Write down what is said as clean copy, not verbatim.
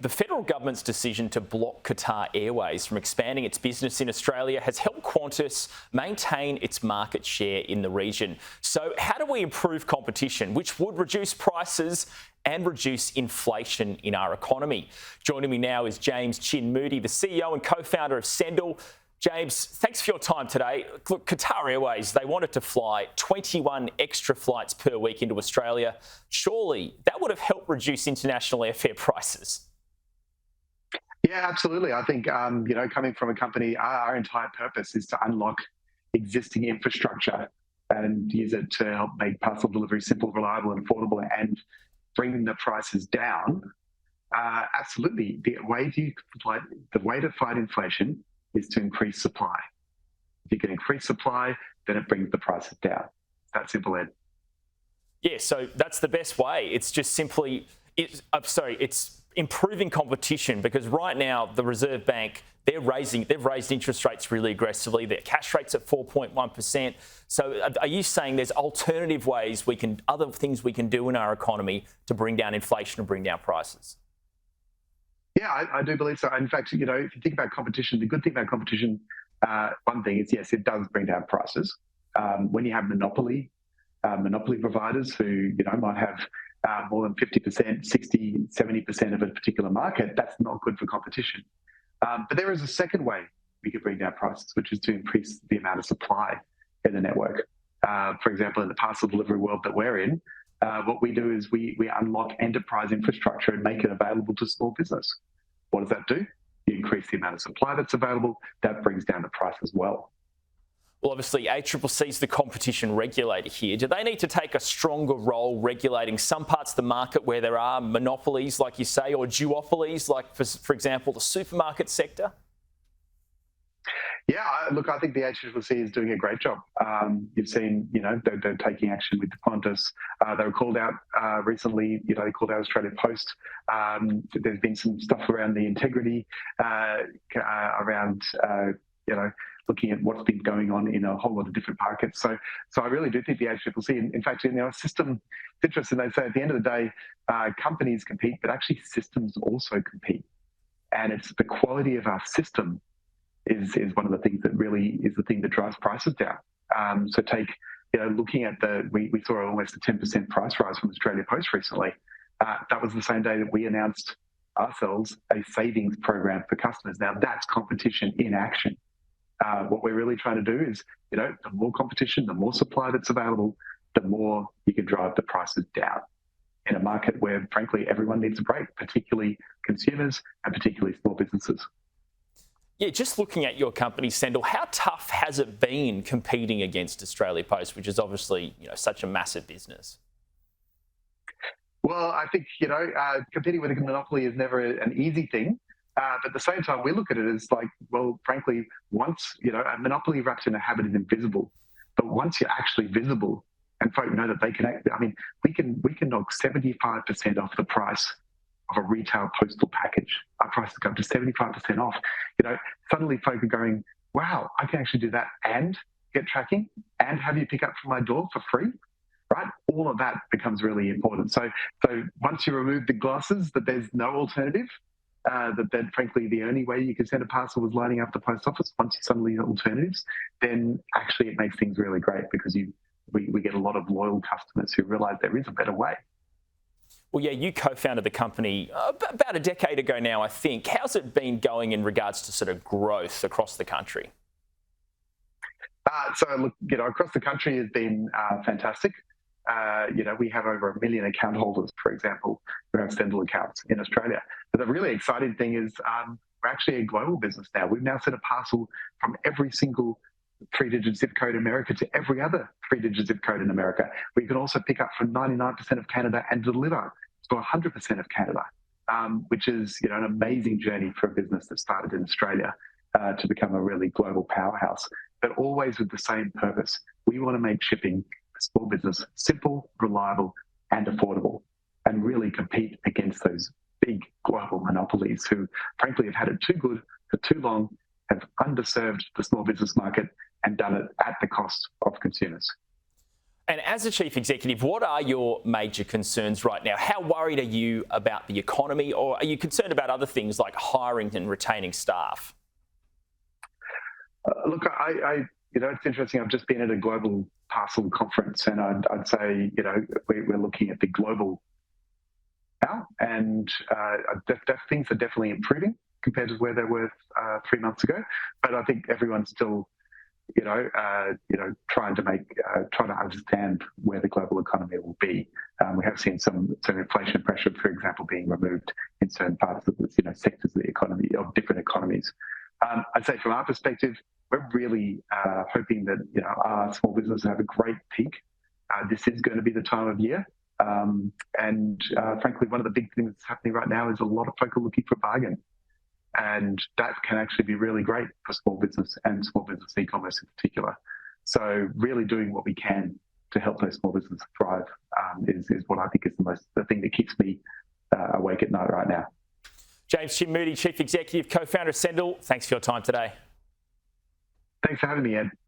The federal government's decision to block Qatar Airways from expanding its business in Australia has helped Qantas maintain its market share in the region. So how do we improve competition, which would reduce prices and reduce inflation in our economy? Joining me now is James Chin Moody, the CEO and co-founder of Sendle. James, thanks for your time today. Look, Qatar Airways, they wanted to fly 21 extra flights per week into Australia. Surely that would have helped reduce international airfare prices. Yeah, absolutely. I think, coming from a company, our entire purpose is to unlock existing infrastructure and use it to help make parcel delivery simple, reliable and affordable and bring the prices down. Absolutely. The way to fight inflation is to increase supply. If you can increase supply, then it brings the prices down. That simple, Ed. Yeah, so that's the best way. It's just simply, it's improving competition, because right now the Reserve Bank, they've raised interest rates really aggressively. Their cash rate's at 4.1%. So are you saying there's alternative ways other things we can do in our economy to bring down inflation and bring down prices? Yeah, I do believe so. In fact, if you think about competition, the good thing about competition, one thing is, yes, it does bring down prices. When you have monopoly providers who, might have more than 50%, 60, 70% of a particular market, that's not good for competition. But there is a second way we could bring down prices, which is to increase the amount of supply in the network. For example, in the parcel delivery world that we're in, what we do is we unlock enterprise infrastructure and make it available to small business. What does that do? You increase the amount of supply that's available. That brings down the price as well. Well, obviously, ACCC is the competition regulator here. Do they need to take a stronger role regulating some parts of the market where there are monopolies, like you say, or duopolies, like, for example, the supermarket sector? Yeah, look, I think the ACCC is doing a great job. You've seen, they're taking action with Qantas. They were called out recently, they called out Australia Post. There's been some stuff around the integrity, around, looking at what's been going on in a whole lot of different markets. So I really do think the ACCC, in fact, a system, it's interesting, they say at the end of the day, companies compete, but actually systems also compete. And it's the quality of our system is one of the things that really is the thing that drives prices down. So take, looking at we saw almost a 10% price rise from Australia Post recently. That was the same day that we announced ourselves a savings program for customers. Now that's competition in action. What we're really trying to do is, the more competition, the more supply that's available, the more you can drive the prices down in a market where, frankly, everyone needs a break, particularly consumers and particularly small businesses. Yeah, just looking at your company, Sendle, how tough has it been competing against Australia Post, which is obviously, such a massive business? Well, I think, competing with a monopoly is never an easy thing. But at the same time, we look at it as like, well, frankly, once, a monopoly wrapped in a habit is invisible. But once you're actually visible and folk know that they can act, we can knock 75% off the price of a retail postal package. Our prices go up to 75% off. Suddenly folk are going, wow, I can actually do that and get tracking and have you pick up from my door for free, right? All of that becomes really important. So once you remove the glasses that there's no alternative, that frankly the only way you can send a parcel was lining up the post office, once you suddenly have alternatives, then actually it makes things really great, because we get a lot of loyal customers who realise there is a better way. Well, yeah, you co-founded the company about a decade ago now, I think. How's it been going in regards to sort of growth across the country? So look, across the country has been fantastic. We have over 1 million account holders, for example, who have Sendle accounts in Australia. But the really exciting thing is we're actually a global business now. We've now sent a parcel from every single 3-digit zip code in America to every other 3-digit zip code in America. We can also pick up from 99% of Canada and deliver to 100% of Canada, which is an amazing journey for a business that started in Australia to become a really global powerhouse, but always with the same purpose. We want to make shipping for small business simple, reliable and affordable, and really compete against those big global monopolies who frankly have had it too good for too long, have underserved the small business market and done it at the cost of consumers. And as a chief executive, what are your major concerns right now? How worried are you about the economy, or are you concerned about other things like hiring and retaining staff? Look, it's interesting. I've just been at a global parcel conference, and I'd say, we're looking at the global now, and things are definitely improving compared to where they were 3 months ago. But I think everyone's still, trying to understand where the global economy will be. We have seen some inflation pressure, for example, being removed in certain parts of the sectors of the economy, of different economies. I'd say from our perspective, we're really hoping that our small businesses have a great peak. This is going to be the time of year. Frankly, one of the big things that's happening right now is a lot of folk are looking for a bargain. And that can actually be really great for small business and small business e-commerce in particular. So really doing what we can to help those small businesses thrive is what I think is the thing that keeps me awake at night right now. James Chin Moody, Chief Executive, co-founder of Sendle, thanks for your time today. Thanks for having me, Ed.